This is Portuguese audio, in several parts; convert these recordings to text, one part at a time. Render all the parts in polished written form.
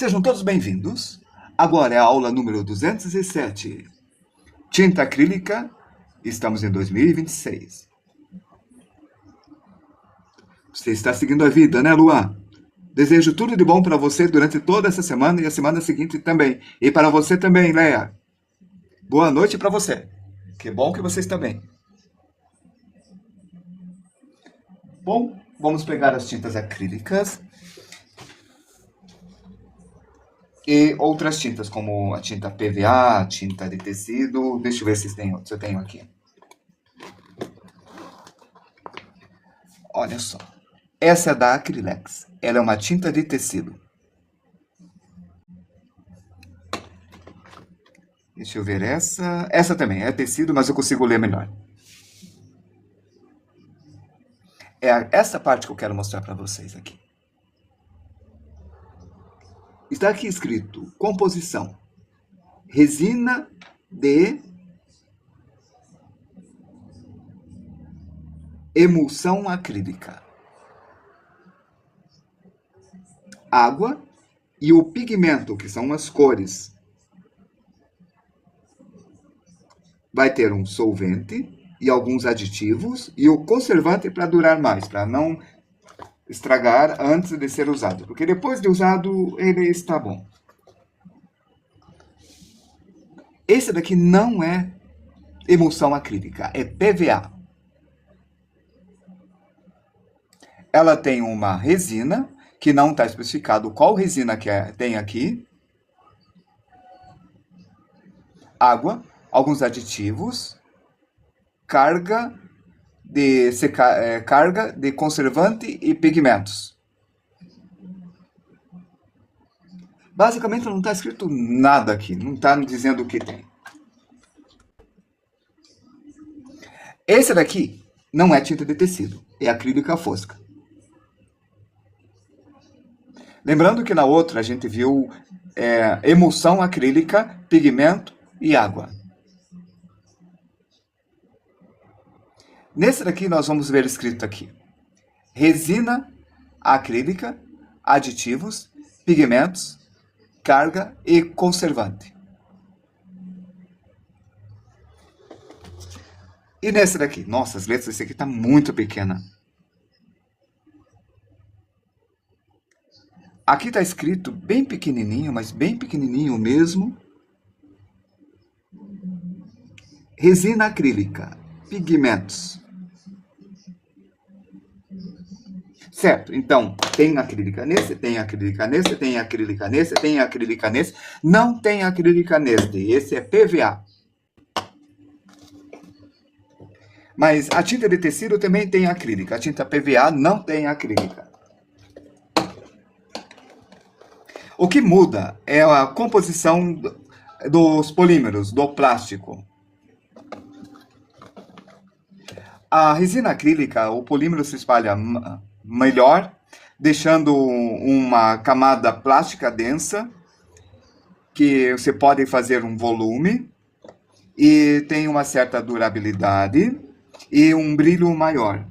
Sejam todos bem-vindos. Agora é a aula número 207. Tinta acrílica, estamos em 2026. Você está seguindo a vida, né, Luan? Desejo tudo de bom para você durante toda essa semana e a semana seguinte também. E para você também, Leia. Boa noite para você. Que bom que você está bem. Bom, vamos pegar as tintas acrílicas e outras tintas, como a tinta PVA, a tinta de tecido. Deixa eu ver se eu tenho aqui. Olha só. Essa é da Acrylex. Ela é uma tinta de tecido. Deixa eu ver essa. Essa também é tecido, mas eu consigo ler melhor. É essa parte que eu quero mostrar para vocês aqui. Está aqui escrito composição: resina de emulsão acrílica, água e o pigmento, que são as cores. Vai ter um solvente e alguns aditivos e o conservante para durar mais, para não estragar antes de ser usado, porque depois de usado ele está bom. Esse daqui não é emulsão acrílica, é PVA. Ela tem uma resina, que não está especificado qual resina que tem aqui. Água, alguns aditivos, carga de conservante e pigmentos. Basicamente não está escrito nada aqui, não está dizendo o que tem. Esse daqui não é tinta de tecido, é acrílica fosca. Lembrando que na outra a gente viu emulsão acrílica, pigmento e água. Nesse daqui nós vamos ver escrito aqui: resina acrílica, aditivos, pigmentos, carga e conservante. E nesse daqui, nossa, as letras desse aqui tá muito pequena. Aqui está escrito bem pequenininho, mas bem pequenininho mesmo: resina acrílica, pigmentos. Certo, então, tem acrílica nesse, tem acrílica nesse, tem acrílica nesse, tem acrílica nesse. Não tem acrílica nesse, esse é PVA. Mas a tinta de tecido também tem acrílica, a tinta PVA não tem acrílica. O que muda é a composição dos polímeros, do plástico. A resina acrílica, o polímero se espalha melhor, deixando uma camada plástica densa, que você pode fazer um volume, e tem uma certa durabilidade e um brilho maior.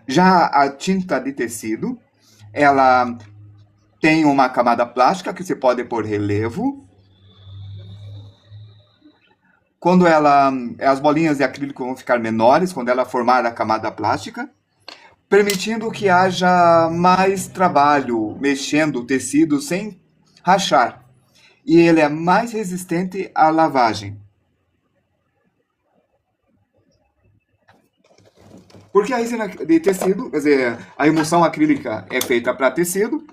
Já a tinta de tecido, ela tem uma camada plástica que você pode pôr relevo. Quando as bolinhas de acrílico vão ficar menores, quando ela formar a camada plástica, permitindo que haja mais trabalho mexendo o tecido sem rachar. E ele é mais resistente à lavagem. Porque a resina de tecido, quer dizer, a emulsão acrílica é feita para tecido,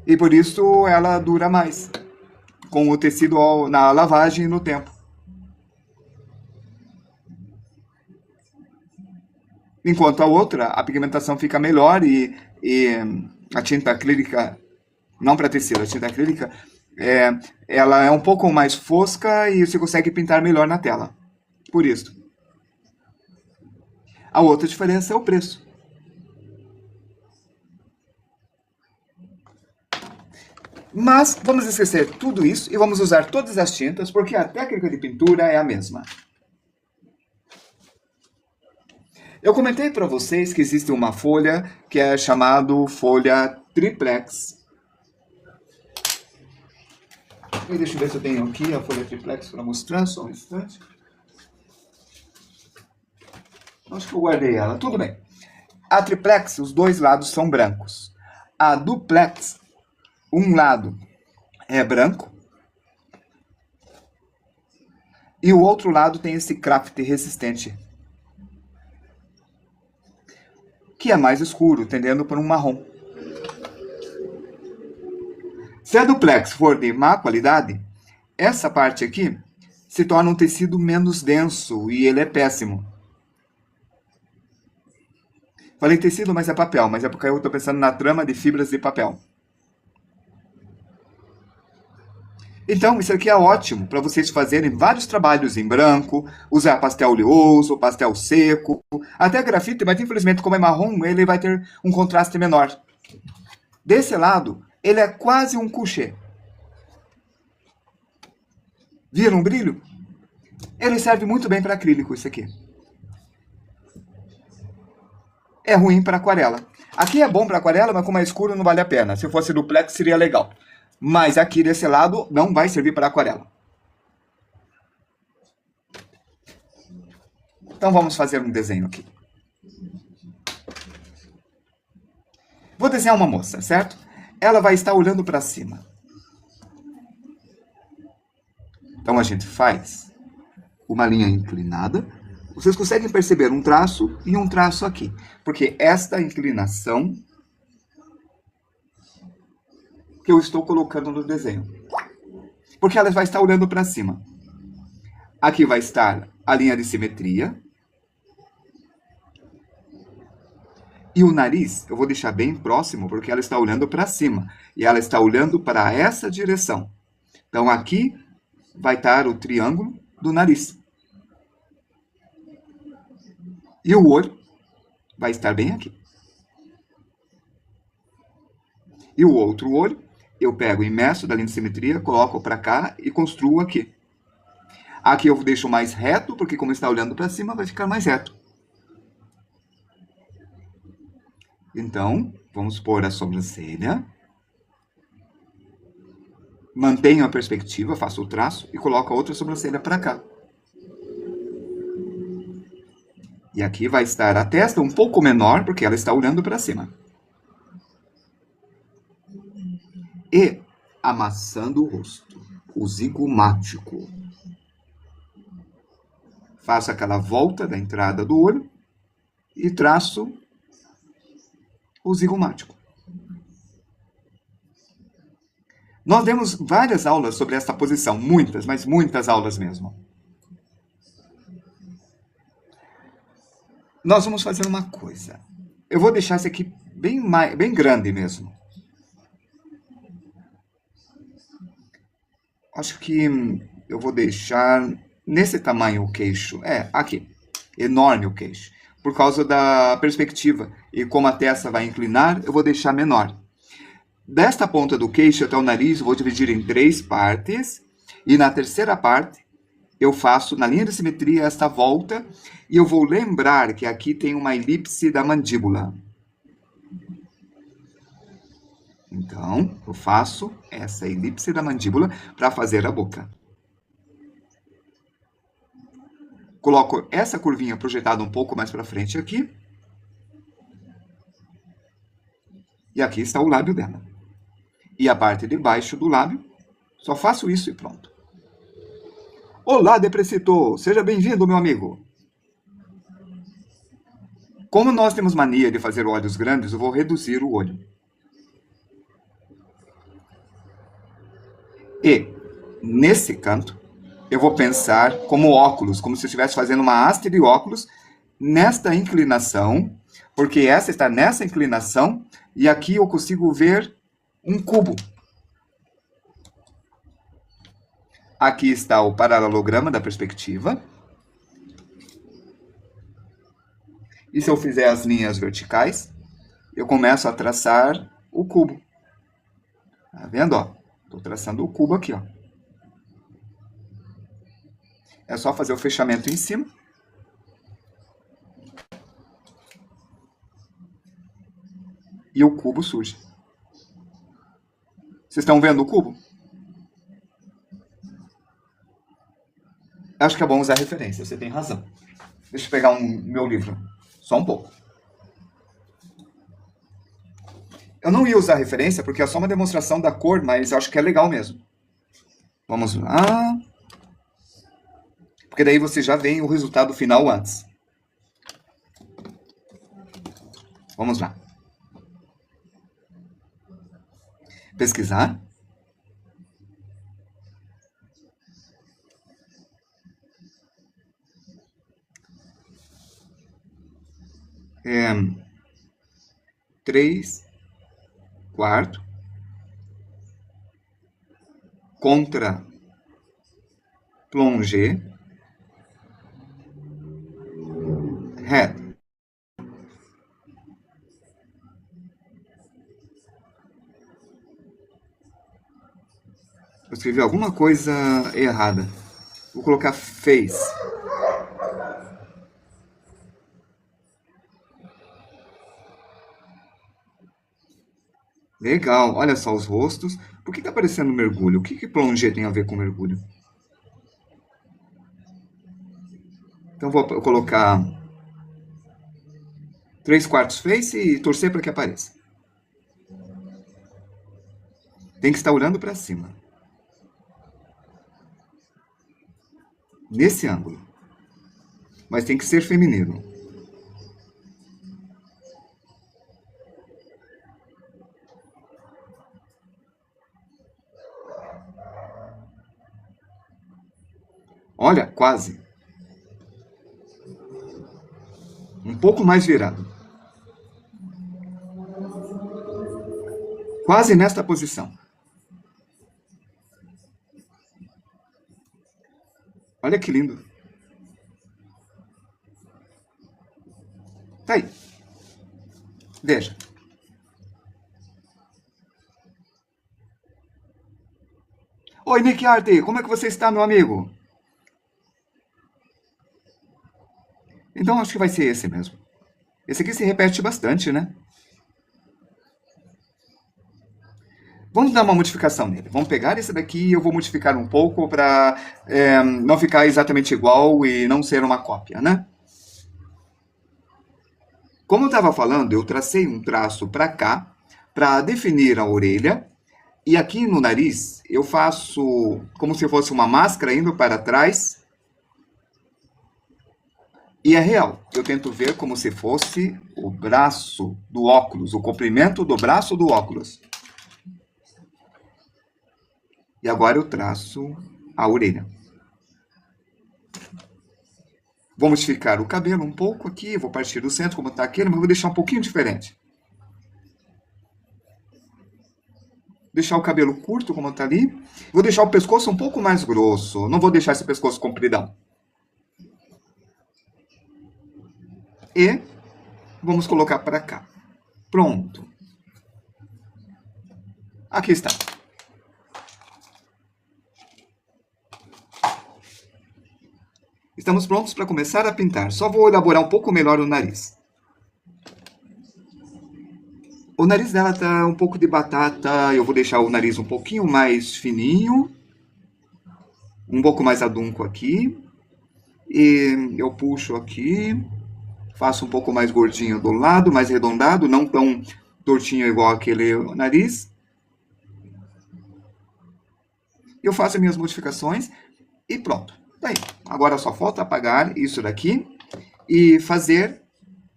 e por isso ela dura mais, com o tecido na lavagem e no tempo. Enquanto a outra, a pigmentação fica melhor e a tinta acrílica, não para tecido, a tinta acrílica, ela é um pouco mais fosca e você consegue pintar melhor na tela. Por isso. A outra diferença é o preço. Mas vamos esquecer tudo isso e vamos usar todas as tintas, porque a técnica de pintura é a mesma. Eu comentei para vocês que existe uma folha que é chamada folha triplex. E deixa eu ver se eu tenho aqui a folha triplex para mostrar, só um instante. Acho que eu guardei ela, tudo bem. A triplex, os dois lados são brancos. A duplex, um lado é branco e o outro lado tem esse craft resistente, que é mais escuro, tendendo para um marrom. Se a duplex for de má qualidade, essa parte aqui se torna um tecido menos denso e ele é péssimo. Falei tecido, mas é papel, mas é porque eu estou pensando na trama de fibras de papel. Então, isso aqui é ótimo para vocês fazerem vários trabalhos em branco, usar pastel oleoso, pastel seco, até grafite, mas infelizmente como é marrom, ele vai ter um contraste menor. Desse lado, ele é quase um couché. Viram o brilho? Ele serve muito bem para acrílico, isso aqui. É ruim para aquarela. Aqui é bom para aquarela, mas como é escuro não vale a pena. Se fosse duplex seria legal. Mas aqui desse lado não vai servir para aquarela. Então vamos fazer um desenho aqui. Vou desenhar uma moça, certo? Ela vai estar olhando para cima. Então a gente faz uma linha inclinada. Vocês conseguem perceber um traço e um traço aqui. Porque esta inclinação que eu estou colocando no desenho. Porque ela vai estar olhando para cima. Aqui vai estar a linha de simetria. E o nariz, eu vou deixar bem próximo, porque ela está olhando para cima. E ela está olhando para essa direção. Então, aqui vai estar o triângulo do nariz. E o olho vai estar bem aqui. E o outro olho, eu pego o imerso da linha de simetria, coloco para cá e construo aqui. Aqui eu deixo mais reto, porque como está olhando para cima, vai ficar mais reto. Então, vamos pôr a sobrancelha. Mantenho a perspectiva, faço o traço e coloco a outra sobrancelha para cá. E aqui vai estar a testa um pouco menor, porque ela está olhando para cima. E amassando o rosto, o zigomático. Faço aquela volta da entrada do olho e traço o zigomático. Nós demos várias aulas sobre esta posição, muitas, mas muitas aulas mesmo. Nós vamos fazer uma coisa. Eu vou deixar esse aqui bem grande mesmo. Acho que eu vou deixar nesse tamanho o queixo. Aqui. Enorme o queixo. Por causa da perspectiva. E como a testa vai inclinar, eu vou deixar menor. Desta ponta do queixo até o nariz, eu vou dividir em 3 partes. E na terceira parte, eu faço, na linha de simetria, esta volta. E eu vou lembrar que aqui tem uma elipse da mandíbula. Então, eu faço essa elipse da mandíbula para fazer a boca. Coloco essa curvinha projetada um pouco mais para frente aqui. E aqui está o lábio dela. E a parte de baixo do lábio, só faço isso e pronto. Olá, Deprecitor! Seja bem-vindo, meu amigo! Como nós temos mania de fazer olhos grandes, eu vou reduzir o olho. E, nesse canto, eu vou pensar como óculos, como se eu estivesse fazendo uma haste de óculos nesta inclinação, porque essa está nessa inclinação, e aqui eu consigo ver um cubo. Aqui está o paralelograma da perspectiva. E se eu fizer as linhas verticais, eu começo a traçar o cubo. Tá vendo, ó? Estou traçando o cubo aqui, ó. É só fazer o fechamento em cima. e o cubo surge. Vocês estão vendo o cubo? Acho que é bom usar referência, você tem razão. Deixa eu pegar meu livro, só um pouco. Eu não ia usar referência porque é só uma demonstração da cor, mas eu acho que é legal mesmo. Vamos lá. Porque daí você já vê o resultado final antes. Vamos lá. Pesquisar. É, 3/4 contra plongée head. Eu escrevi alguma coisa errada. Vou colocar face. Legal, olha só os rostos. Por que está aparecendo mergulho? O que plongée tem a ver com mergulho? Então vou colocar 3/4 face e torcer para que apareça. Tem que estar olhando para cima. Nesse ângulo. Mas tem que ser feminino. Olha, quase. Um pouco mais virado. Quase nesta posição. Olha que lindo. Tá aí. Veja. Oi, Nick Arte, como é que você está, meu amigo? Então acho que vai ser esse mesmo. Esse aqui se repete bastante, né? Vamos dar uma modificação nele. Vamos pegar esse daqui e eu vou modificar um pouco para não ficar exatamente igual e não ser uma cópia, né? Como eu estava falando, eu tracei um traço para cá para definir a orelha. E aqui no nariz eu faço como se fosse uma máscara indo para trás. E é real. Eu tento ver como se fosse o braço do óculos, o comprimento do braço do óculos. E agora eu traço a orelha. Vou modificar o cabelo um pouco aqui, vou partir do centro como está aquele, mas vou deixar um pouquinho diferente. Deixar o cabelo curto como está ali. Vou deixar o pescoço um pouco mais grosso. Não vou deixar esse pescoço compridão. E vamos colocar para cá. Pronto. Aqui está. Estamos prontos para começar a pintar. Só vou elaborar um pouco melhor o nariz. O nariz dela tá um pouco de batata. Eu vou deixar o nariz um pouquinho mais fininho. Um pouco mais adunco aqui. E eu puxo aqui. Faço um pouco mais gordinho do lado, mais arredondado. Não tão tortinho igual aquele nariz. Eu faço as minhas modificações. E pronto. Tá aí. Agora só falta apagar isso daqui e fazer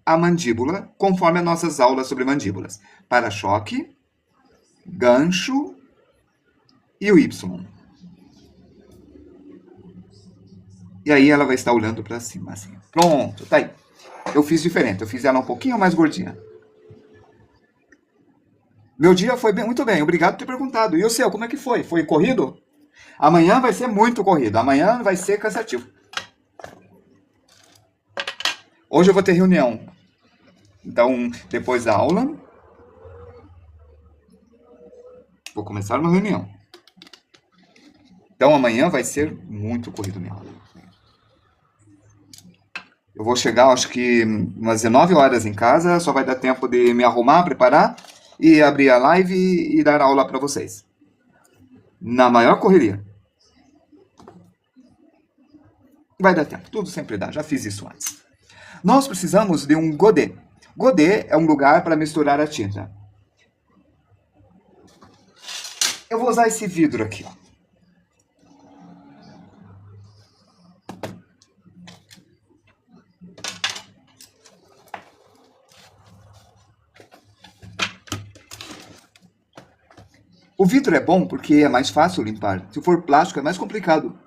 a mandíbula conforme as nossas aulas sobre mandíbulas. Para-choque, gancho e o Y. E aí ela vai estar olhando para cima assim. Pronto, tá aí. Eu fiz diferente, eu fiz ela um pouquinho mais gordinha. Meu dia foi muito bem, obrigado por ter perguntado. E o seu, como é que foi? Foi corrido? Amanhã vai ser muito corrido, amanhã vai ser cansativo. Hoje eu vou ter reunião. Então, depois da aula, vou começar uma reunião. Então, amanhã vai ser muito corrido mesmo. Eu vou chegar, acho que umas 19 horas em casa, só vai dar tempo de me arrumar, preparar e abrir a live e dar aula para vocês. Na maior correria. Vai dar tempo, tudo sempre dá, já fiz isso antes. Nós precisamos de um godet. Godet é um lugar para misturar a tinta. Eu vou usar esse vidro aqui, ó. O vidro é bom porque é mais fácil limpar. Se for plástico é mais complicado.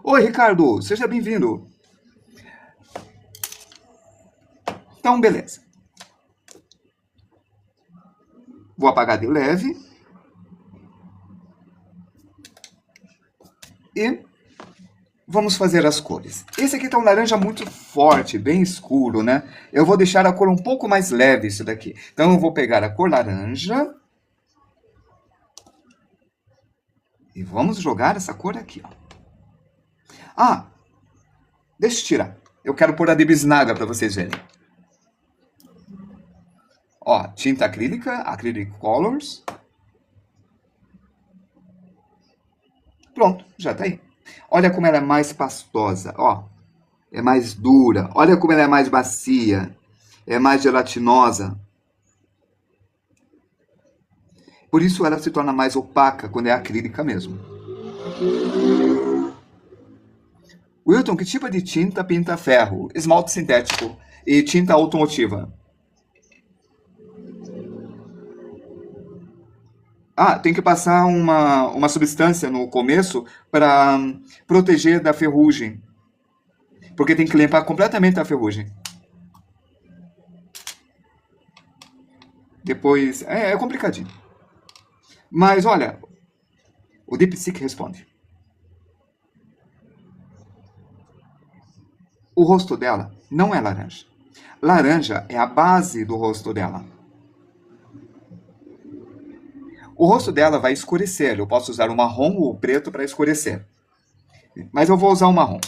Oi, Ricardo, seja bem-vindo. Então, beleza. Vou apagar de leve. E vamos fazer as cores. Esse aqui tá um laranja muito forte, bem escuro, né? Eu vou deixar a cor um pouco mais leve, isso daqui. Então, eu vou pegar a cor laranja. E vamos jogar essa cor aqui, ó. Ah, deixa eu tirar. Eu quero pôr a de bisnaga para vocês verem. Ó, tinta acrílica, Acrylic Colors. Pronto, já tá aí. Olha como ela é mais pastosa, ó. É mais dura. Olha como ela é mais macia. É mais gelatinosa. Por isso ela se torna mais opaca quando é acrílica mesmo. Wilton, que tipo de tinta pinta ferro? Esmalte sintético e tinta automotiva. Ah, tem que passar uma substância no começo para proteger da ferrugem. Porque tem que limpar completamente a ferrugem. Depois. É complicadinho. Mas olha, o DeepSeek responde. O rosto dela não é laranja. Laranja é a base do rosto dela. O rosto dela vai escurecer. Eu posso usar o marrom ou o preto para escurecer. Mas eu vou usar o marrom.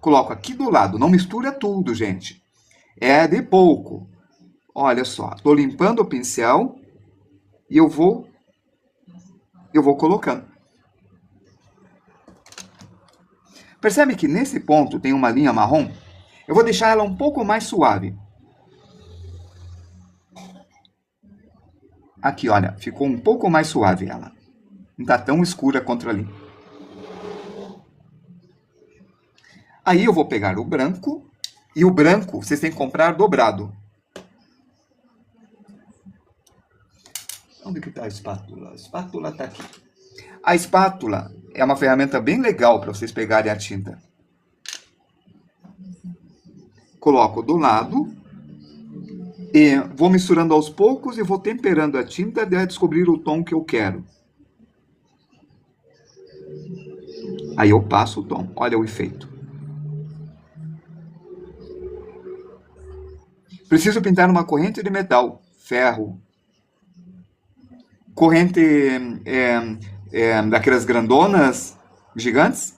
Coloco aqui do lado. Não mistura tudo, gente. É de pouco. Olha só. Estou limpando o pincel e eu vou colocando. Percebe que nesse ponto tem uma linha marrom? Eu vou deixar ela um pouco mais suave. Aqui, olha, ficou um pouco mais suave ela. Não está tão escura contra ali. Aí eu vou pegar o branco. E o branco vocês têm que comprar dobrado. Onde que está a espátula? A espátula está aqui. A espátula é uma ferramenta bem legal para vocês pegarem a tinta. Coloco do lado. E vou misturando aos poucos e vou temperando a tinta até descobrir o tom que eu quero. Aí eu passo o tom. Olha o efeito. Preciso pintar uma corrente de metal, ferro. Corrente daquelas grandonas, gigantes.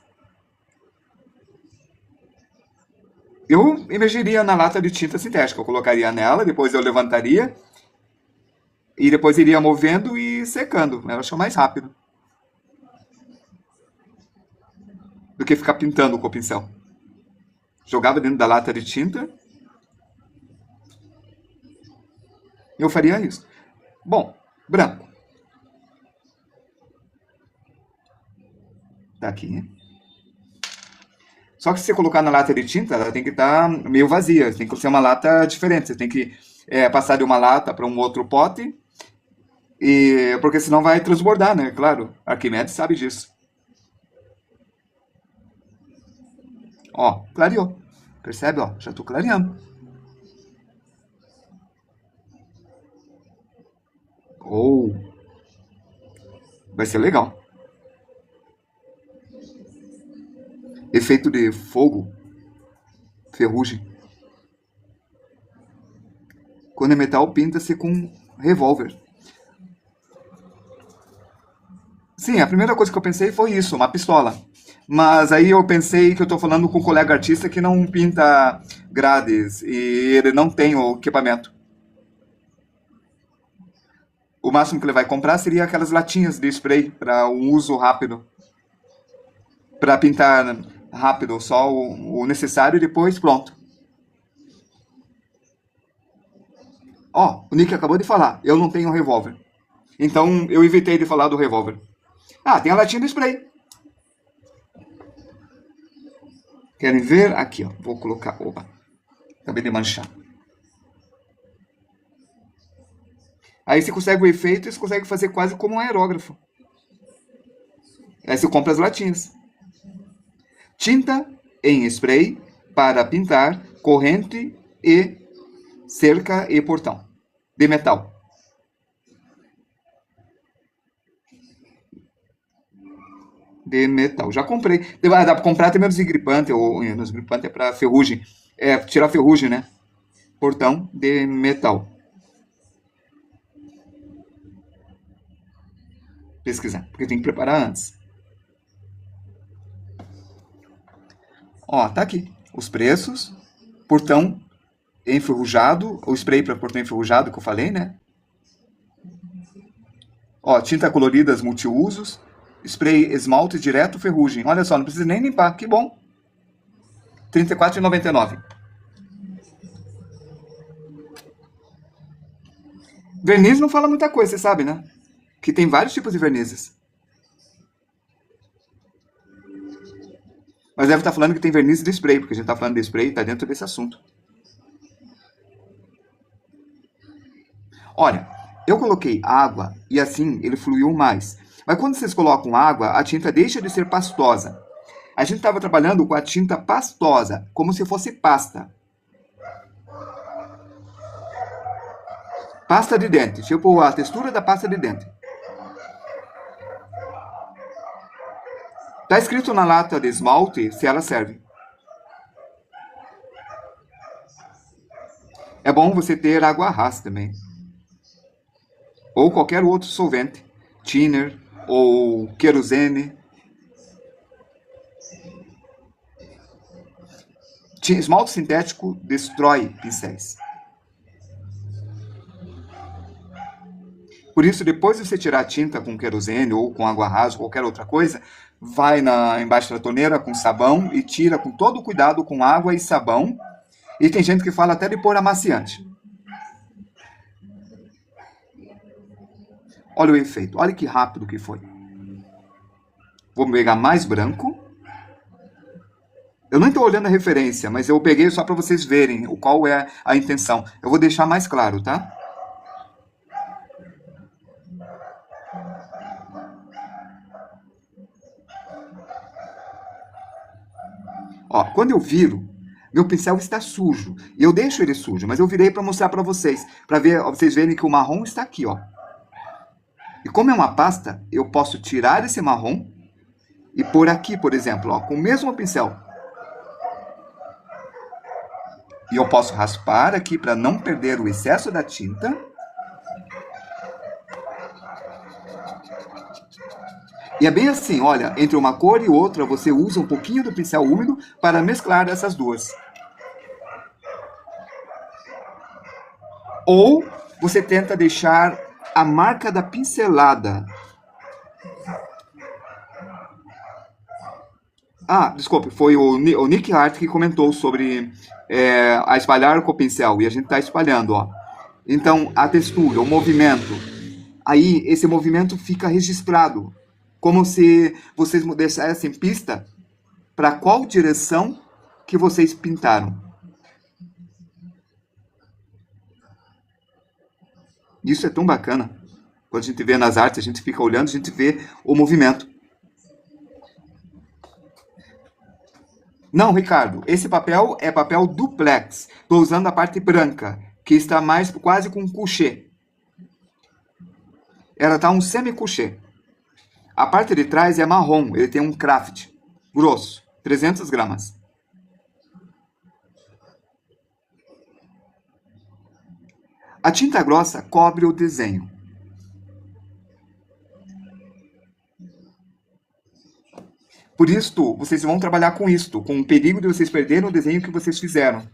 Eu imergiria na lata de tinta sintética. Eu colocaria nela, depois eu levantaria. E depois iria movendo e secando. Ela achou mais rápido. Do que ficar pintando com o pincel. Jogava dentro da lata de tinta. Eu faria isso. Bom, branco. Tá aqui. Só que se você colocar na lata de tinta, ela tem que estar meio vazia. Tem que ser uma lata diferente. Você tem que passar de uma lata para um outro pote. Porque senão vai transbordar, né? Claro, Arquimedes sabe disso. Ó, clareou. Percebe? Ó, já estou clareando. Ou vai ser legal. Efeito de fogo, ferrugem. Quando é metal, pinta-se com revólver. Sim, a primeira coisa que eu pensei foi isso, uma pistola. Mas aí eu pensei que eu estou falando com um colega artista que não pinta grades e ele não tem o equipamento. O máximo que ele vai comprar seria aquelas latinhas de spray para um uso rápido, para pintar rápido, só o necessário e depois pronto. Ó, o Nick acabou de falar, eu não tenho revólver. Então eu evitei de falar do revólver. Ah, tem a latinha do spray. Querem ver? Aqui, ó. Vou colocar. Opa, acabei de manchar. Aí você consegue o efeito e você consegue fazer quase como um aerógrafo. Aí você compra as latinhas. Tinta em spray para pintar corrente e cerca e portão. De metal. De metal. Já comprei. Dá pra comprar também no desgripante, ou no desgripante é pra ferrugem. É, tirar ferrugem, né? Portão de metal. Pesquisar, porque tem que preparar antes. Ó, tá aqui. Os preços. Portão enferrujado. O spray para portão enferrujado que eu falei, né? Ó, tinta coloridas multiusos. Spray esmalte direto ferrugem. Olha só, não precisa nem limpar. Que bom. R$ 34,99. Verniz não fala muita coisa, você sabe, né? Que tem vários tipos de vernizes. Mas deve estar falando que tem verniz de spray, porque a gente está falando de spray e está dentro desse assunto. Olha, eu coloquei água e assim ele fluiu mais. Mas quando vocês colocam água, a tinta deixa de ser pastosa. A gente estava trabalhando com a tinta pastosa, como se fosse pasta. Pasta de dente, tipo a textura da pasta de dente. Tá escrito na lata de esmalte se ela serve. É bom você ter água rasa também. Ou qualquer outro solvente. Thinner ou querosene. Esmalte sintético destrói pincéis. Por isso, depois de você tirar a tinta com querosene ou com água rasa ou qualquer outra coisa, vai embaixo da torneira com sabão e tira com todo cuidado com água e sabão. E tem gente que fala até de pôr amaciante. Olha o efeito, olha que rápido que foi. Vou pegar mais branco. Eu não estou olhando a referência, mas eu peguei só para vocês verem qual é a intenção. Eu vou deixar mais claro, tá? Ó, quando eu viro, meu pincel está sujo. E eu deixo ele sujo, mas eu virei para mostrar para vocês, para ver, ó, vocês verem que o marrom está aqui, ó. E como é uma pasta, eu posso tirar esse marrom e pôr aqui, por exemplo, ó, com o mesmo pincel. E eu posso raspar aqui para não perder o excesso da tinta. E é bem assim, olha, entre uma cor e outra, você usa um pouquinho do pincel úmido para mesclar essas duas. Ou você tenta deixar a marca da pincelada. Ah, desculpe, foi o Nick Hart que comentou sobre a espalhar com o pincel. E a gente está espalhando, ó. Então, a textura, o movimento. Aí, esse movimento fica registrado. Como se vocês deixassem pista para qual direção que vocês pintaram. Isso é tão bacana. Quando a gente vê nas artes, a gente fica olhando, a gente vê o movimento. Não, Ricardo, esse papel é papel duplex. Estou usando a parte branca, que está mais quase com um couché. Ela está um semi-couché. A parte de trás é marrom, ele tem um craft grosso, 300 gramas. A tinta grossa cobre o desenho. Por isto, vocês vão trabalhar com isto, com o perigo de vocês perderem o desenho que vocês fizeram.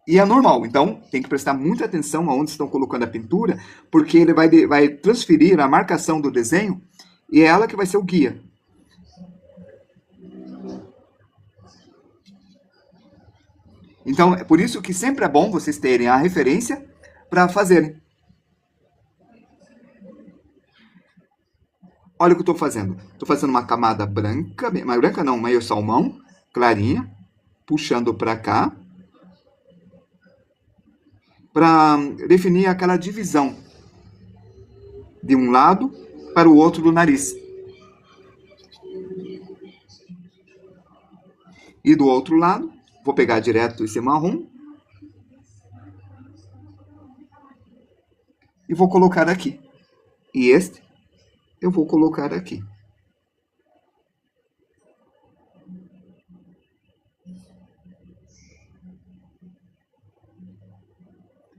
E é normal, então tem que prestar muita atenção aonde estão colocando a pintura, porque ele vai transferir a marcação do desenho e é ela que vai ser o guia. Então, é por isso que sempre é bom vocês terem a referência para fazerem. Olha o que eu estou fazendo. Estou fazendo uma camada branca, mas branca não, meio salmão, clarinha, puxando para cá, para definir aquela divisão de um lado para o outro do nariz. E do outro lado, vou pegar direto esse marrom e vou colocar aqui. E este eu vou colocar aqui.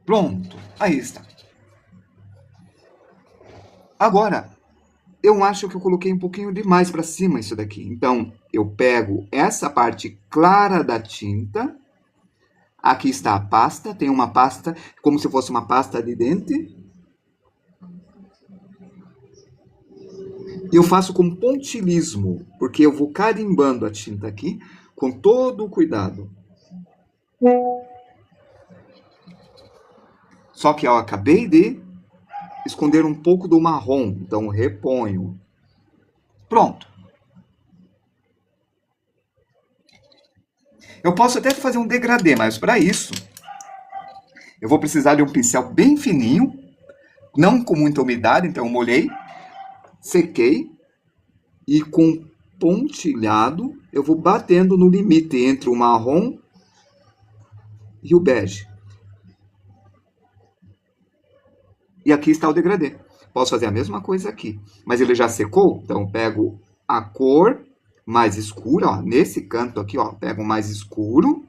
Pronto, aí está. Agora, eu acho que eu coloquei um pouquinho demais para cima isso daqui. Então, eu pego essa parte clara da tinta. Aqui está a pasta. Tem uma pasta, como se fosse uma pasta de dente. E eu faço com pontilismo, porque eu vou carimbando a tinta aqui com todo o cuidado. Só que eu acabei de esconder um pouco do marrom, então reponho. Pronto. Eu posso até fazer um degradê, mas para isso eu vou precisar de um pincel bem fininho, não com muita umidade, então eu molhei, sequei e com pontilhado eu vou batendo no limite entre o marrom e o bege. E aqui está o degradê. Posso fazer a mesma coisa aqui, mas ele já secou, então eu pego a cor mais escura, ó, nesse canto aqui, ó, pego o mais escuro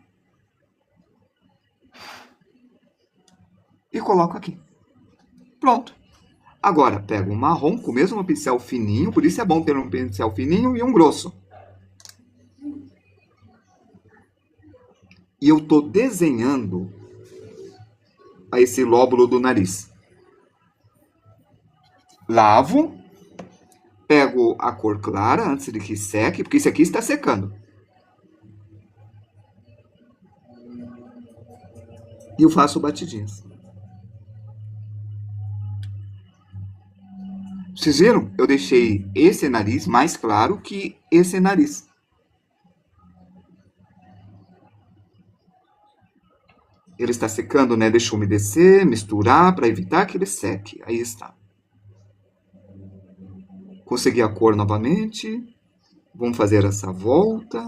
e coloco aqui. Pronto. Agora, pego um marrom com o mesmo pincel fininho, por isso é bom ter um pincel fininho e um grosso. E eu estou desenhando esse lóbulo do nariz. Lavo, pego a cor clara antes de que seque, porque isso aqui está secando. E eu faço batidinhas. Vocês viram? Eu deixei esse nariz mais claro que esse nariz. Ele está secando, né? Deixa eu umedecer, misturar para evitar que ele seque. Aí está. Consegui a cor novamente. Vamos fazer essa volta.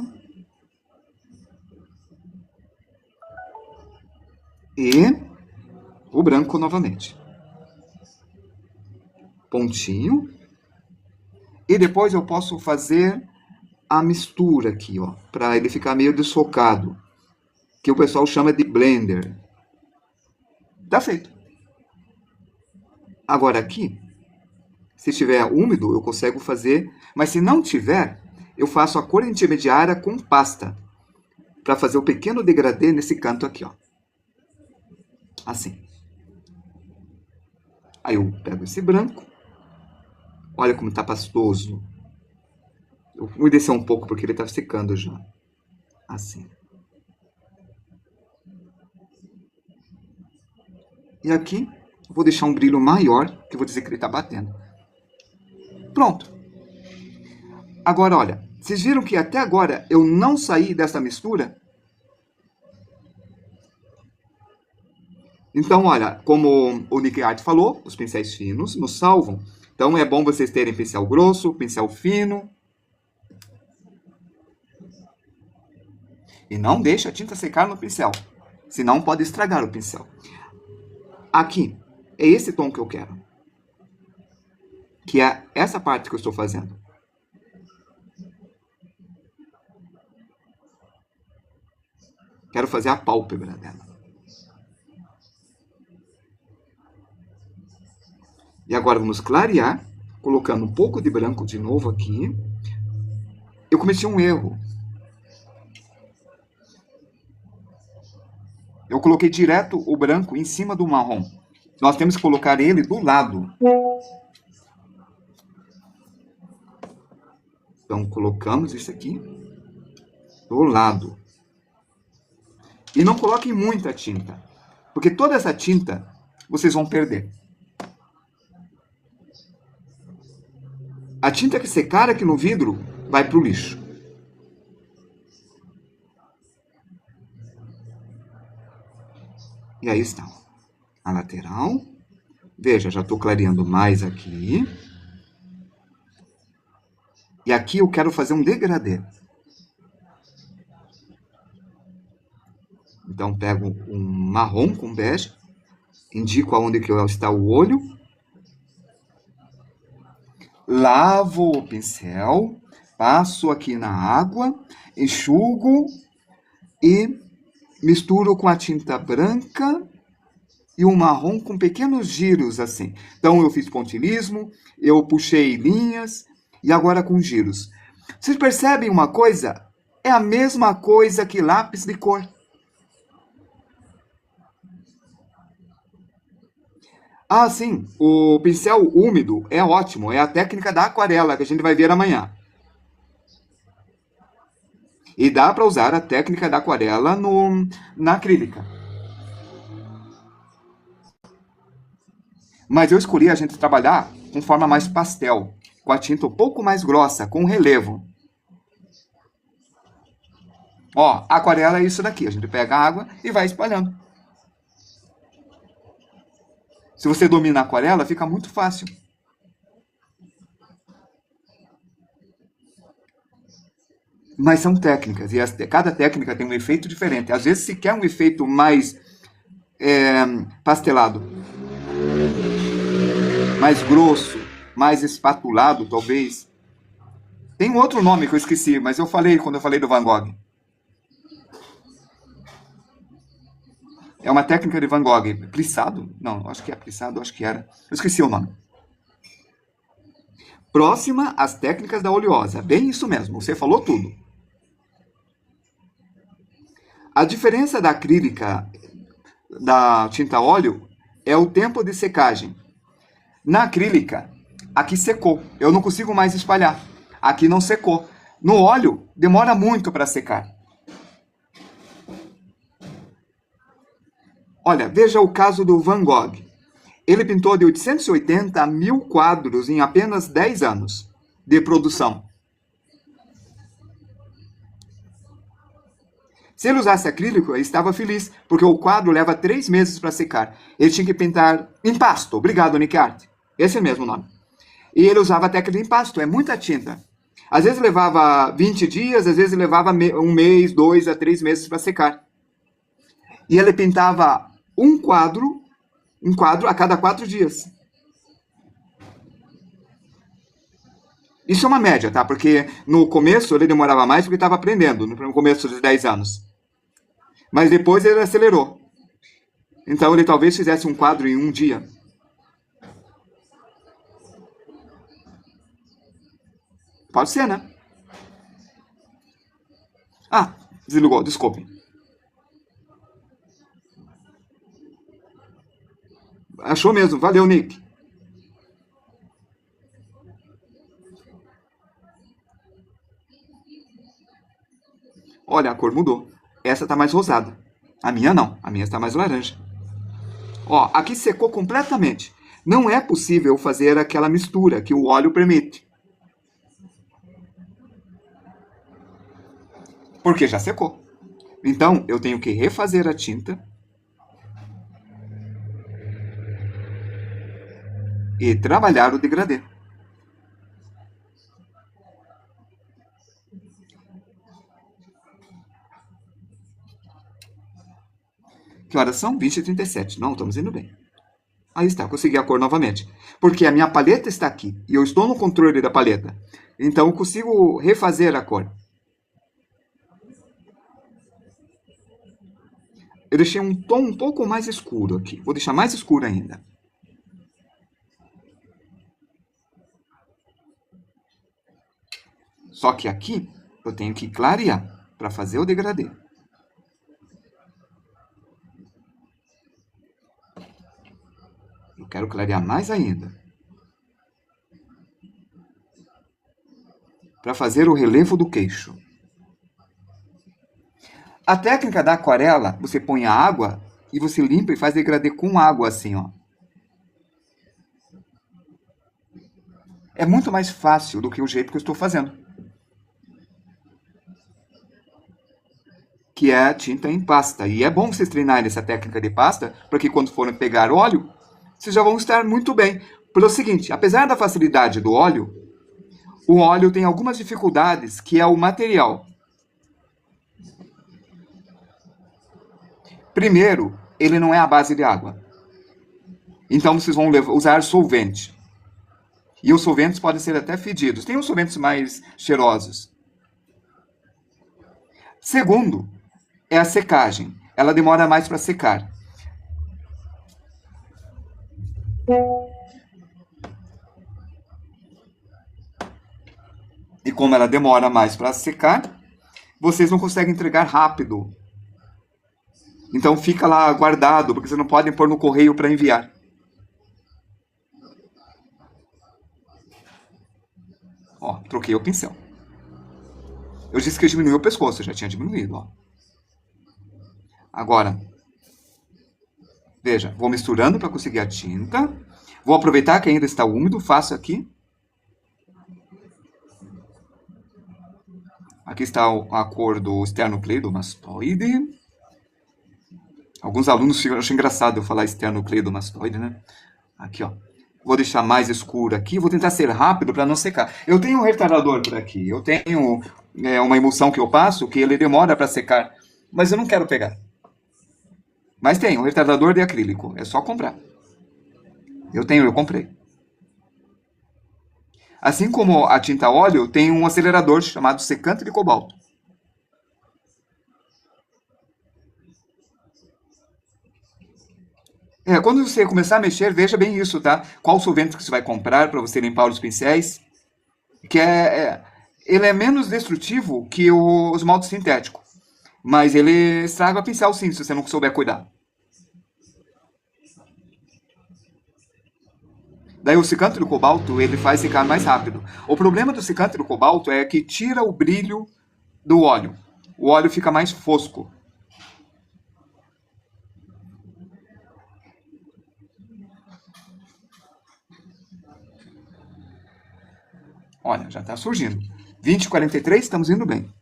E o branco novamente. Pontinho. E depois eu posso fazer a mistura aqui, ó, para ele ficar meio desfocado, que o pessoal chama de blender. Tá feito. Agora aqui, se estiver úmido, eu consigo fazer, mas se não tiver, eu faço a cor intermediária com pasta, para fazer o pequeno degradê nesse canto aqui, ó. Assim. Aí eu pego esse branco. Olha como tá pastoso. Eu vou descer um pouco porque ele tá secando já. Assim. E aqui, eu vou deixar um brilho maior, que eu vou dizer que ele tá batendo. Pronto. Agora, olha. Vocês viram que até agora eu não saí dessa mistura? Então, olha, como o Nick Art falou, os pincéis finos nos salvam. Então, é bom vocês terem pincel grosso, pincel fino. E não deixe a tinta secar no pincel, senão pode estragar o pincel. Aqui, é esse tom que eu quero. Que é essa parte que eu estou fazendo. Quero fazer a pálpebra dela. E agora vamos clarear, colocando um pouco de branco de novo aqui. Eu cometi um erro. Eu coloquei direto o branco em cima do marrom. Nós temos que colocar ele do lado. Então, colocamos isso aqui do lado. E não coloquem muita tinta, porque toda essa tinta vocês vão perder. A tinta que secar aqui no vidro vai para o lixo. E aí está. A lateral. Veja, já estou clareando mais aqui. E aqui eu quero fazer um degradê. Então, pego um marrom com bege. Indico aonde que está o olho. Lavo o pincel. Passo aqui na água. Enxugo. E misturo com a tinta branca e o marrom com pequenos giros assim. Então eu fiz pontilhismo, eu puxei linhas e agora com giros. Vocês percebem uma coisa? É a mesma coisa que lápis de cor. Ah, sim, o pincel úmido é ótimo, é a técnica da aquarela que a gente vai ver amanhã. E dá para usar a técnica da aquarela na acrílica. Mas eu escolhi a gente trabalhar com forma mais pastel, com a tinta um pouco mais grossa, com relevo. Ó, aquarela é isso daqui, a gente pega a água e vai espalhando. Se você domina a aquarela, fica muito fácil. Mas são técnicas, e cada técnica tem um efeito diferente. Às vezes se quer um efeito mais pastelado, mais grosso, mais espatulado, talvez. Tem um outro nome que eu esqueci, mas eu falei quando eu falei do Van Gogh. É uma técnica de Van Gogh. Plissado? Não, acho que é plissado, acho que era. Eu esqueci o nome. Próxima às técnicas da oleosa. Bem isso mesmo, você falou tudo. A diferença da acrílica, da tinta óleo, é o tempo de secagem. Na acrílica, aqui secou. Eu não consigo mais espalhar. Aqui não secou. No óleo, demora muito para secar. Olha, veja o caso do Van Gogh. Ele pintou de 880 a 1000 quadros em apenas 10 anos de produção. Se ele usasse acrílico, ele estava feliz, porque o quadro leva 3 meses para secar. Ele tinha que pintar impasto. Obrigado, Nick Art. Esse é mesmo o nome. E ele usava a técnica de impasto, é muita tinta. Às vezes levava 20 dias, às vezes levava um mês, 2 a 3 meses para secar. E ele pintava um quadro a cada 4 dias. Isso é uma média, tá? Porque no começo ele demorava mais porque estava aprendendo, no começo dos 10 anos. Mas depois ele acelerou. Então ele talvez fizesse um quadro em um dia. Pode ser, né? Ah, desligou, desculpe. Achou mesmo, valeu, Nick. Olha, a cor mudou. Essa tá mais rosada. A minha não, a minha está mais laranja. Ó, aqui secou completamente. Não é possível fazer aquela mistura que o óleo permite. Porque já secou. Então, eu tenho que refazer a tinta e trabalhar o degradê. Que horas são? 20h37. Não, estamos indo bem. Aí está, consegui a cor novamente. Porque a minha paleta está aqui. E eu estou no controle da paleta. Então eu consigo refazer a cor. Eu deixei um tom um pouco mais escuro aqui. Vou deixar mais escuro ainda. Só que aqui eu tenho que clarear para fazer o degradê. Eu quero clarear mais ainda. Para fazer o relevo do queixo. A técnica da aquarela, você põe a água e você limpa e faz degradê com água assim, ó. É muito mais fácil do que o jeito que eu estou fazendo. Que é a tinta em pasta. E é bom vocês treinarem essa técnica de pasta, para que quando forem pegar óleo, vocês já vão estar muito bem. Pelo seguinte, apesar da facilidade do óleo, o óleo tem algumas dificuldades, que é o material. Primeiro, ele não é à base de água. Então vocês vão usar solvente. E os solventes podem ser até fedidos. Tem uns solventes mais cheirosos. Segundo, é a secagem. Ela demora mais para secar. E como ela demora mais para secar, vocês não conseguem entregar rápido. Então fica lá guardado, porque vocês não podem pôr no correio para enviar. Ó, troquei o pincel. Eu disse que eu diminui o pescoço, eu já tinha diminuído, ó. Agora, veja, vou misturando para conseguir a tinta. Vou aproveitar que ainda está úmido, faço aqui. Aqui está a cor do esternocleidomastoide. Alguns alunos acham engraçado eu falar esternocleidomastoide, né? Aqui, ó. Vou deixar mais escuro aqui. Vou tentar ser rápido para não secar. Eu tenho um retardador por aqui. Eu tenho uma emulsão que eu passo que ele demora para secar. Mas eu não quero pegar. Mas tem um retardador de acrílico. É só comprar. Eu comprei. Assim como a tinta óleo, tem um acelerador chamado secante de cobalto. Quando você começar a mexer, veja bem isso, tá? Qual solvente que você vai comprar para você limpar os pincéis. Que ele é menos destrutivo que o esmalte sintético. Mas ele estraga o pincel sim, se você não souber cuidar. Daí o secante do cobalto, ele faz secar mais rápido. O problema do secante do cobalto é que tira o brilho do óleo. O óleo fica mais fosco. Olha, já está surgindo. 20,43, estamos indo bem.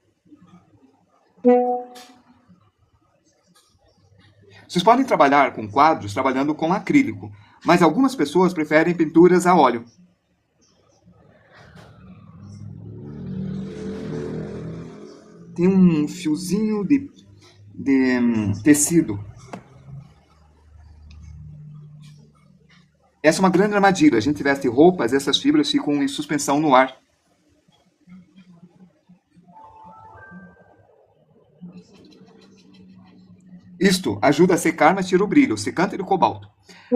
Vocês podem trabalhar com quadros trabalhando com acrílico, mas algumas pessoas preferem pinturas a óleo. Tem um fiozinho de tecido. Essa é uma grande armadilha. A gente veste roupas, essas fibras ficam em suspensão no ar. Isto ajuda a secar, mas tira o brilho. Secante de cobalto.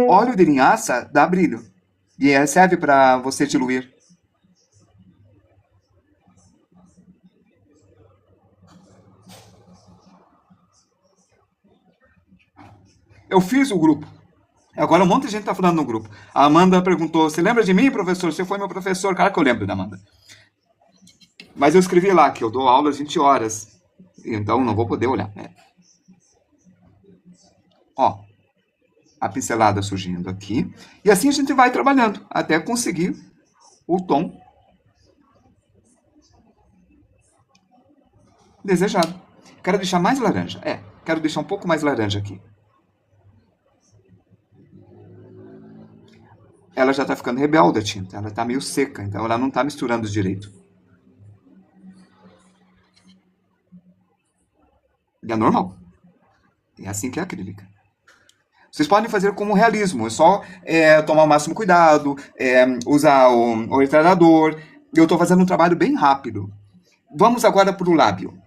Óleo de linhaça dá brilho. E serve para você diluir. Eu fiz o grupo. Agora um monte de gente está falando no grupo. A Amanda perguntou, você lembra de mim, professor? Você foi meu professor. Claro que eu lembro da Amanda. Mas eu escrevi lá que eu dou aula às 20 horas. Então não vou poder olhar. Ó, a pincelada surgindo aqui. E assim a gente vai trabalhando até conseguir o tom desejado. Quero deixar mais laranja. Quero deixar um pouco mais laranja aqui. Ela já está ficando rebelde a tinta. Ela está meio seca, então ela não está misturando direito. E é normal. É assim que é a acrílica. Vocês podem fazer como realismo. É só tomar o máximo cuidado, usar o retardador. Eu estou fazendo um trabalho bem rápido. Vamos agora para o lábio.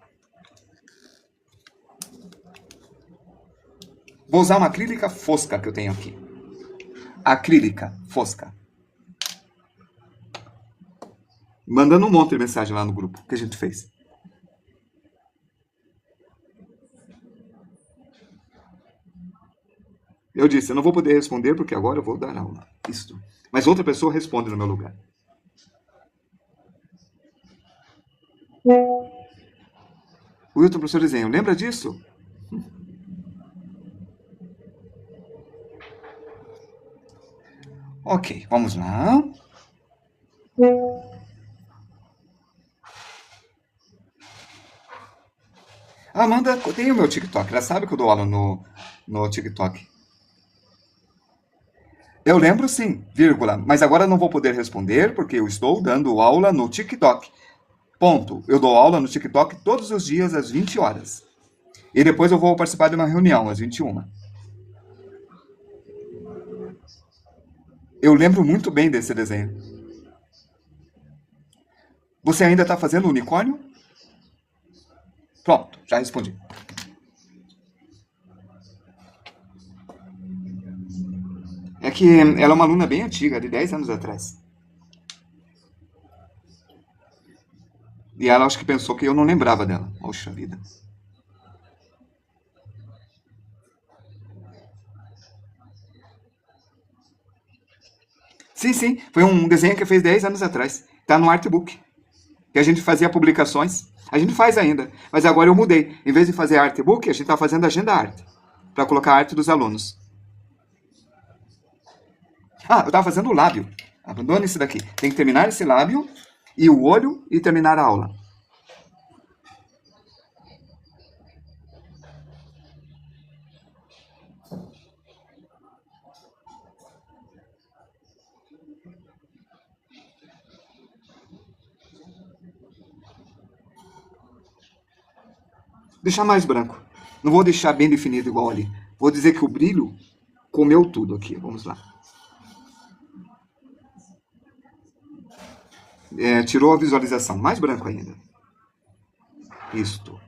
Vou usar uma acrílica fosca que eu tenho aqui. Acrílica fosca. mandando um monte de mensagem lá no grupo que a gente fez. Eu disse, eu não vou poder responder porque agora eu vou dar aula. Isto. Mas outra pessoa responde no meu lugar. O Wilton, professor de desenho, lembra disso? Ok, vamos lá. A Amanda tem o meu TikTok, ela sabe que eu dou aula no TikTok. Eu lembro sim, vírgula, mas agora não vou poder responder porque eu estou dando aula no TikTok. Ponto. Eu dou aula no TikTok todos os dias às 20 horas. E depois eu vou participar de uma reunião às 21. Eu lembro muito bem desse desenho. Você ainda está fazendo unicórnio? Pronto, já respondi. É que ela é uma aluna bem antiga, de 10 anos atrás. E ela acho que pensou que eu não lembrava dela. Poxa vida. Sim, sim, foi um desenho que eu fiz 10 anos atrás. Tá no artbook. Que a gente fazia publicações. A gente faz ainda, mas agora eu mudei. Em vez de fazer artbook, a gente tá fazendo agenda arte. Para colocar a arte dos alunos. Ah, eu tava fazendo o lábio. Abandone esse daqui. Tem que terminar esse lábio e o olho e terminar a aula. Deixar mais branco. Não vou deixar bem definido igual ali. Vou dizer que o brilho comeu tudo aqui. Vamos lá. Tirou a visualização. Mais branco ainda. Isto.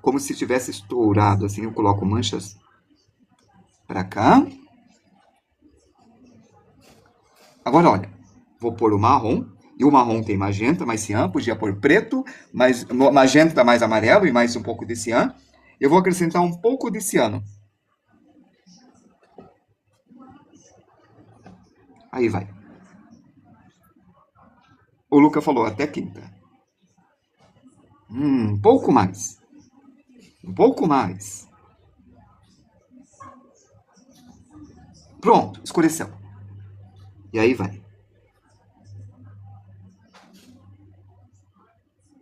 Como se tivesse estourado. Assim eu coloco manchas para cá. Agora, olha. Vou pôr o marrom. E o marrom tem magenta, mais cian. Podia pôr preto, mais magenta, mais amarelo e mais um pouco de cian. Eu vou acrescentar um pouco de ciano. Aí vai. O Luca falou, até quinta. Um pouco mais. Um pouco mais. Pronto, escureceu. E aí vai.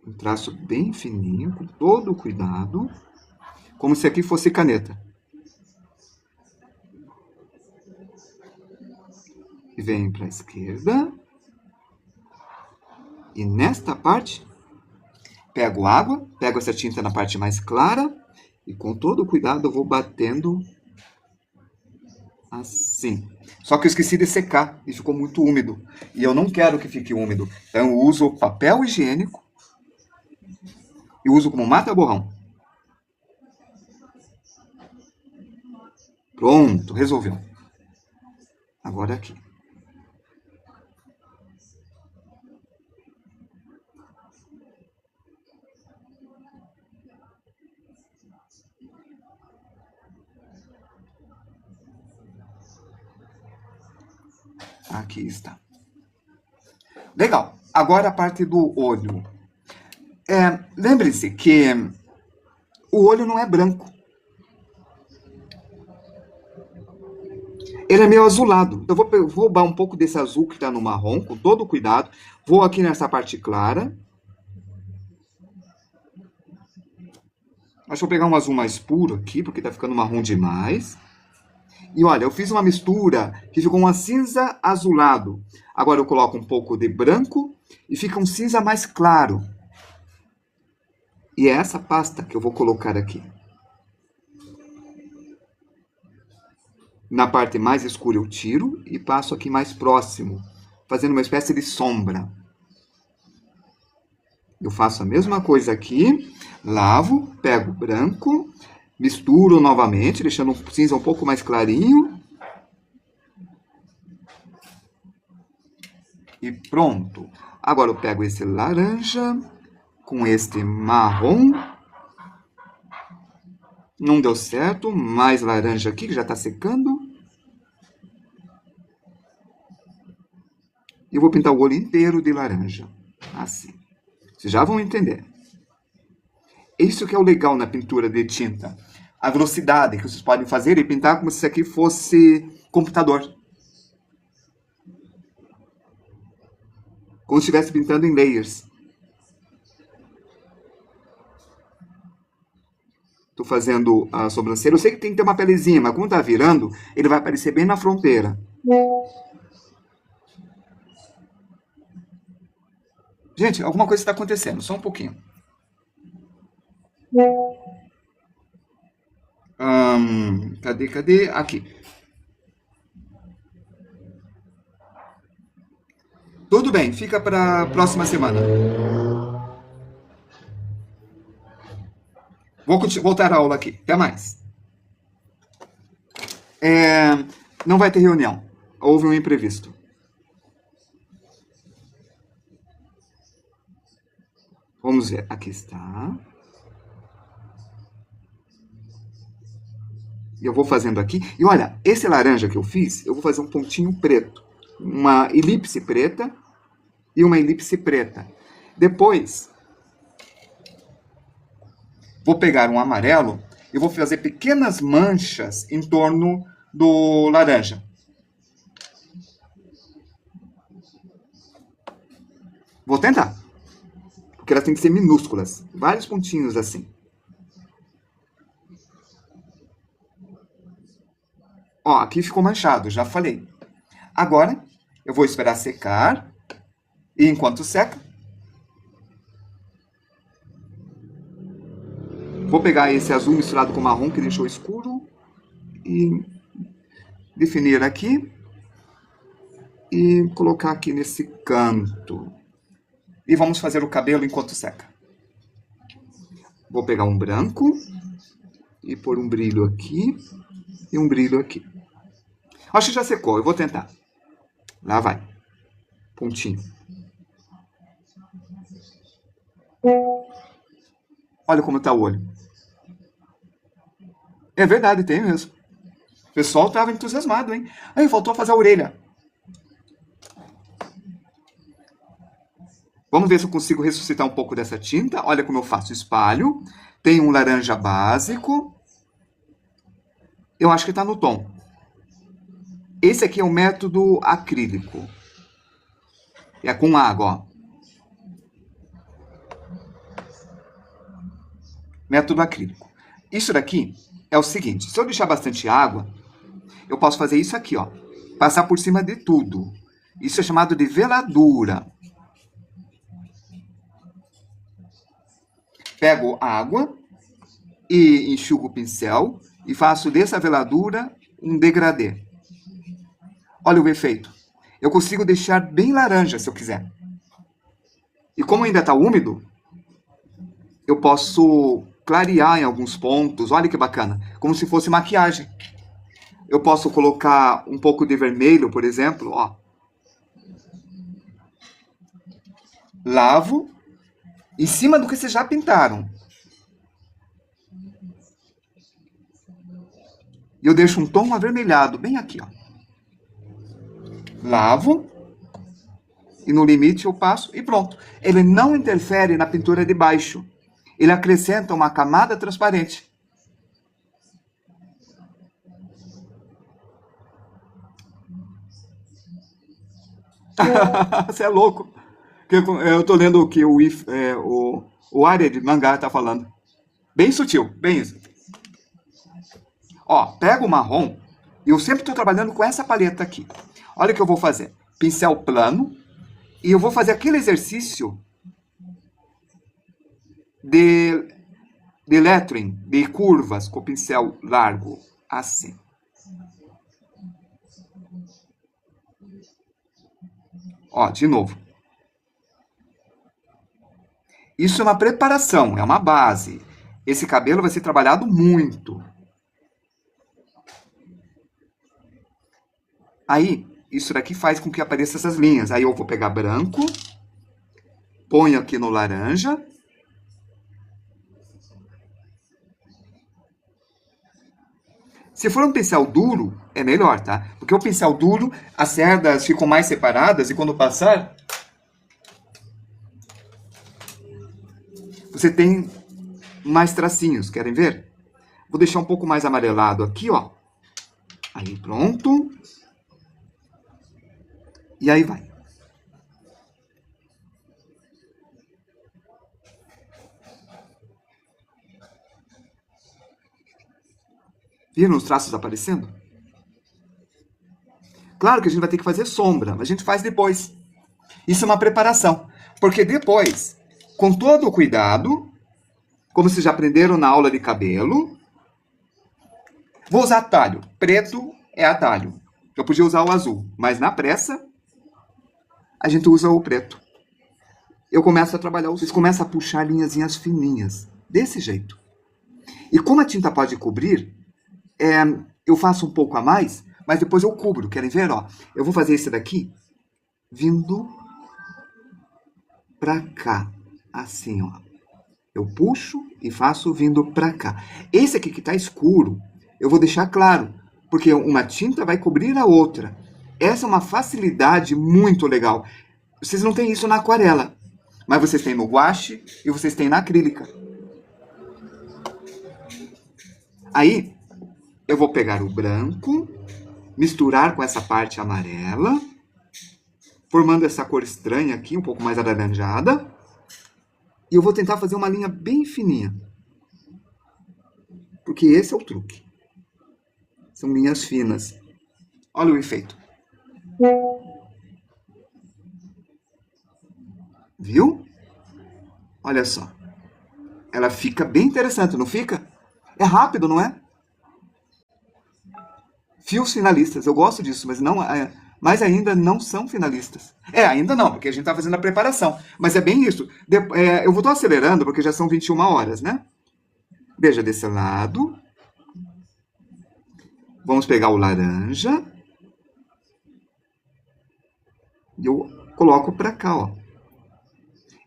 Um traço bem fininho, com todo o cuidado. Como se aqui fosse caneta. E vem para a esquerda. E nesta parte, pego água, pego essa tinta na parte mais clara. E com todo o cuidado eu vou batendo assim. Só que eu esqueci de secar e ficou muito úmido. E eu não quero que fique úmido. Então eu uso papel higiênico e uso como mata-borrão. Pronto, resolveu. Agora aqui. Aqui está. Legal. Agora a parte do olho. Lembre-se que o olho não é branco. Ele é meio azulado. Então, eu vou roubar um pouco desse azul que está no marrom, com todo cuidado. Vou aqui nessa parte clara. Acho que vou pegar um azul mais puro aqui, porque está ficando marrom demais. E olha, eu fiz uma mistura que ficou um cinza azulado. Agora eu coloco um pouco de branco e fica um cinza mais claro. E é essa pasta que eu vou colocar aqui. Na parte mais escura eu tiro e passo aqui mais próximo, fazendo uma espécie de sombra. Eu faço a mesma coisa aqui, lavo, pego branco, misturo novamente, deixando o cinza um pouco mais clarinho. E pronto. Agora eu pego esse laranja com este marrom. Não deu certo. Mais laranja aqui, que já está secando. E eu vou pintar o olho inteiro de laranja. Assim. Vocês já vão entender. Isso que é o legal na pintura de tinta. A velocidade que vocês podem fazer e pintar como se isso aqui fosse computador. Como se estivesse pintando em layers. Estou fazendo a sobrancelha. Eu sei que tem que ter uma pelezinha, mas como está virando, ele vai aparecer bem na fronteira. Gente, alguma coisa está acontecendo. Só um pouquinho. Cadê? Aqui. Tudo bem, fica para a próxima semana. Vou voltar à aula aqui. Até mais. Não vai ter reunião. Houve um imprevisto. Vamos ver. Aqui está. Eu vou fazendo aqui. E olha, esse laranja que eu fiz, eu vou fazer um pontinho preto. Uma elipse preta e uma elipse preta. Depois, vou pegar um amarelo e vou fazer pequenas manchas em torno do laranja. Vou tentar. Porque elas têm que ser minúsculas. Vários pontinhos assim. Ó, aqui ficou manchado, já falei. Agora, eu vou esperar secar. E enquanto seca, vou pegar esse azul misturado com marrom que deixou escuro e definir aqui e colocar aqui nesse canto. E vamos fazer o cabelo enquanto seca. Vou pegar um branco e pôr um brilho aqui e um brilho aqui. Acho que já secou, eu vou tentar. Lá vai. Pontinho. Olha como está o olho. É verdade, tem mesmo. O pessoal estava entusiasmado, hein? Aí, faltou fazer a orelha. Vamos ver se eu consigo ressuscitar um pouco dessa tinta. Olha como eu faço. Espalho. Tem um laranja básico. Eu acho que está no tom. Esse aqui é o método acrílico. É com água, ó. Método acrílico. Isso daqui é o seguinte. Se eu deixar bastante água, eu posso fazer isso aqui, ó. Passar por cima de tudo. Isso é chamado de veladura. Pego água e enxugo o pincel e faço dessa veladura um degradê. Olha o efeito. Eu consigo deixar bem laranja, se eu quiser. E como ainda está úmido, eu posso clarear em alguns pontos. Olha que bacana. Como se fosse maquiagem. Eu posso colocar um pouco de vermelho, por exemplo. Ó. Lavo em cima do que vocês já pintaram. E eu deixo um tom avermelhado bem aqui, ó. Lavo. E no limite eu passo e pronto. Ele não interfere na pintura de baixo. Ele acrescenta uma camada transparente. Você é louco. Eu tô lendo o que o Arya de mangá tá falando. Bem sutil, bem isso. Ó, pego o marrom e eu sempre estou trabalhando com essa paleta aqui. Olha o que eu vou fazer. Pincel plano. E eu vou fazer aquele exercício de lettering, de curvas com o pincel largo. Assim. Ó, de novo. Isso é uma preparação, é uma base. Esse cabelo vai ser trabalhado muito. Aí, isso daqui faz com que apareçam essas linhas. Aí eu vou pegar branco, ponho aqui no laranja. Se for um pincel duro, é melhor, tá? Porque o pincel duro, as cerdas ficam mais separadas e quando passar, você tem mais tracinhos. Querem ver? Vou deixar um pouco mais amarelado aqui, ó. Aí, pronto. E aí vai. Viram os traços aparecendo? Claro que a gente vai ter que fazer sombra, mas a gente faz depois. Isso é uma preparação. Porque depois, com todo o cuidado, como vocês já aprenderam na aula de cabelo, vou usar atalho. Preto é atalho. Eu podia usar o azul, mas na pressa, a gente usa o preto. Eu começo a trabalhar, vocês começam a puxar linhazinhas fininhas, desse jeito. E como a tinta pode cobrir, eu faço um pouco a mais, mas depois eu cubro. Querem ver? Ó, eu vou fazer esse daqui vindo pra cá. Assim, ó. Eu puxo e faço vindo pra cá. Esse aqui que tá escuro, eu vou deixar claro, porque uma tinta vai cobrir a outra. Essa é uma facilidade muito legal. Vocês não têm isso na aquarela, mas vocês têm no guache e vocês têm na acrílica. Aí, eu vou pegar o branco, misturar com essa parte amarela, formando essa cor estranha aqui, um pouco mais alaranjada. E eu vou tentar fazer uma linha bem fininha. Porque esse é o truque. São linhas finas. Olha o efeito. Viu? Olha só. Ela fica bem interessante, não fica? É rápido, não é? Fios finalistas, eu gosto disso, mas não, mas ainda não são finalistas. Ainda não, porque a gente está fazendo a preparação. Mas é bem isso. Eu vou estar acelerando, porque já são 21 horas, né? Veja desse lado. Vamos pegar o laranja. E eu coloco para cá, ó.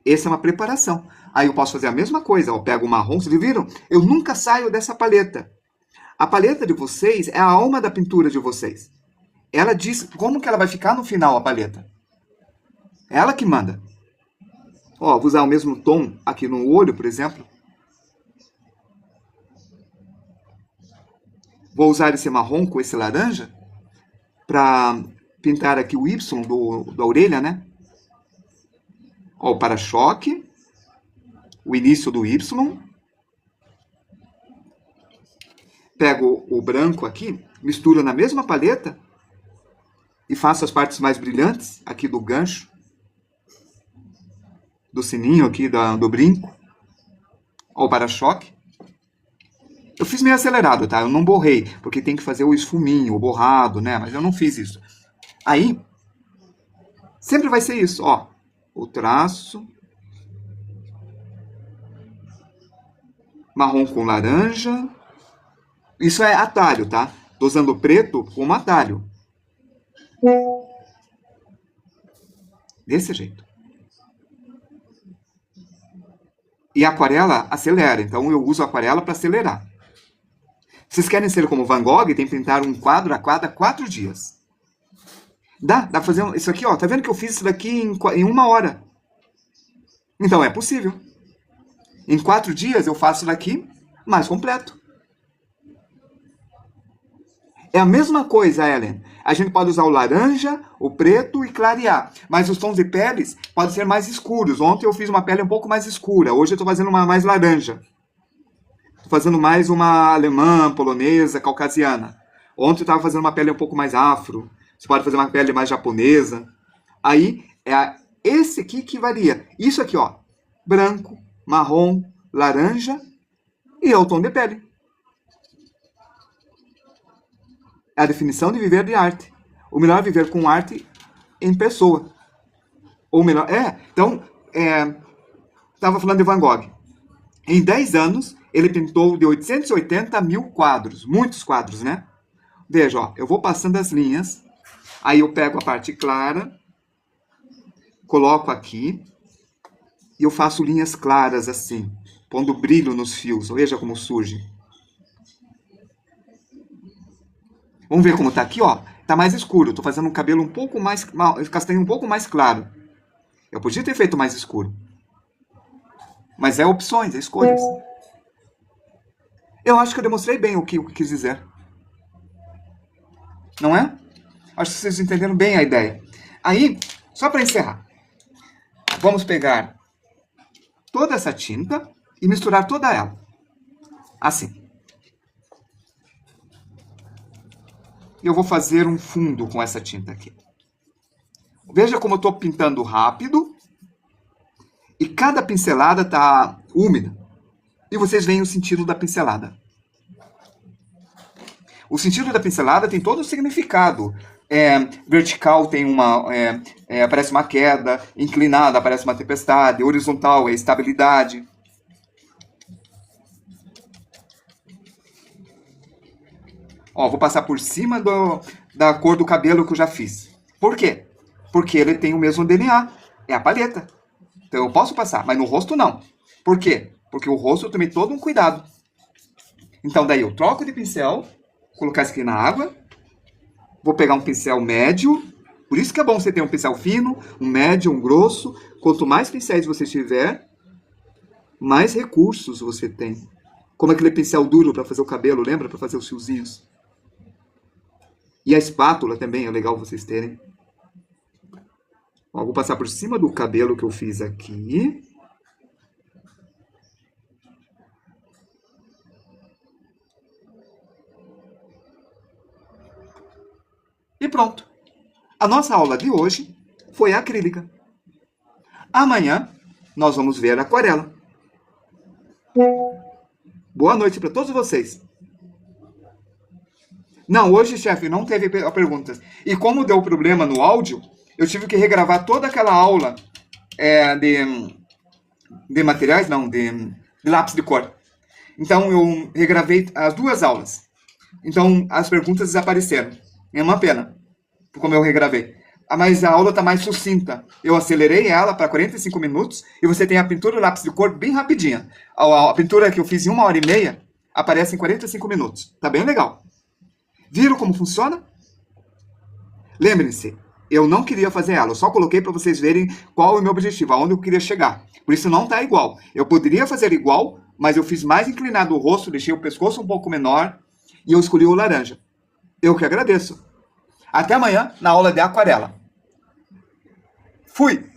Essa é uma preparação. Aí eu posso fazer a mesma coisa, ó. Pego o marrom, vocês viram? Eu nunca saio dessa paleta. A paleta de vocês é a alma da pintura de vocês. Ela diz como que ela vai ficar no final, a paleta. É ela que manda. Ó, vou usar o mesmo tom aqui no olho, por exemplo. Vou usar esse marrom com esse laranja para pintar aqui o Y da orelha, né? Ó, o para-choque. O início do Y. Pego o branco aqui, misturo na mesma paleta e faço as partes mais brilhantes aqui do gancho, do sininho aqui, do brinco. Ó, o para-choque. Eu fiz meio acelerado, tá? Eu não borrei, porque tem que fazer o esfuminho, o borrado, né? Mas eu não fiz isso. Aí, sempre vai ser isso, ó. O traço. Marrom com laranja. Isso é atalho, tá? Tô usando o preto como atalho. Desse jeito. E a aquarela acelera, então eu uso a aquarela para acelerar. Vocês querem ser como Van Gogh? Tem que pintar um quadro a cada 4 dias. Dá pra fazer isso aqui, ó. Tá vendo que eu fiz isso daqui em 1 hora? Então é possível. Em 4 dias eu faço isso daqui mais completo. É a mesma coisa, Ellen. A gente pode usar o laranja, o preto e clarear. Mas os tons de peles podem ser mais escuros. Ontem eu fiz uma pele um pouco mais escura. Hoje eu estou fazendo uma mais laranja. Estou fazendo mais uma alemã, polonesa, caucasiana. Ontem eu estava fazendo uma pele um pouco mais afro. Você pode fazer uma pele mais japonesa. Aí, é esse aqui que varia. Isso aqui, ó. Branco, marrom, laranja e é o tom de pele. É a definição de viver de arte. O melhor é viver com arte em pessoa. Ou melhor, então, estava falando de Van Gogh. Em 10 anos, ele pintou de 880 a 1000 quadros. Muitos quadros, né? Veja, ó, eu vou passando as linhas Aí eu pego a parte clara, coloco aqui, e eu faço linhas claras assim, pondo brilho nos fios. Veja como surge. Vamos ver como tá aqui, ó. Tá mais escuro. Tô fazendo um cabelo um pouco mais castanho, um pouco mais claro. Eu podia ter feito mais escuro. Mas é opções, é escolhas. Eu acho que eu demonstrei bem o que eu quis dizer. Não é? Acho que vocês entenderam bem a ideia. Aí, só para encerrar, vamos pegar toda essa tinta e misturar toda ela. Assim. Eu vou fazer um fundo com essa tinta aqui. Veja como eu estou pintando rápido. E cada pincelada está úmida. E vocês veem o sentido da pincelada. O sentido da pincelada tem todo o significado. Vertical tem aparece uma queda, inclinada aparece uma tempestade, horizontal é estabilidade. Ó, vou passar por cima da cor do cabelo que eu já fiz. Por quê? Porque ele tem o mesmo DNA. É a palheta. Então eu posso passar, mas no rosto não. Por quê? Porque o rosto eu tomei todo um cuidado. Então daí eu troco de pincel, colocar isso aqui na água. Vou pegar um pincel médio. Por isso que é bom você ter um pincel fino, um médio, um grosso. Quanto mais pincéis você tiver, mais recursos você tem. Como aquele pincel duro para fazer o cabelo, lembra? Para fazer os fiozinhos. E a espátula também é legal vocês terem. Ó, vou passar por cima do cabelo que eu fiz aqui. E pronto. A nossa aula de hoje foi acrílica. Amanhã nós vamos ver aquarela. Boa noite para todos vocês. Não, hoje, chefe, não teve perguntas. E como deu problema no áudio, eu tive que regravar toda aquela aula de materiais, não, de lápis de cor. Então, eu regravei as duas aulas. Então, as perguntas desapareceram. É uma pena, como eu regravei. Mas a aula está mais sucinta. Eu acelerei ela para 45 minutos e você tem a pintura lápis de cor bem rapidinha. A pintura que eu fiz em 1h30 aparece em 45 minutos. Tá bem legal. Viram como funciona? Lembrem-se, eu não queria fazer ela, eu só coloquei para vocês verem qual é o meu objetivo, aonde eu queria chegar. Por isso não está igual. Eu poderia fazer igual, mas eu fiz mais inclinado o rosto, deixei o pescoço um pouco menor e eu escolhi o laranja. Eu que agradeço. Até amanhã na aula de aquarela. Fui!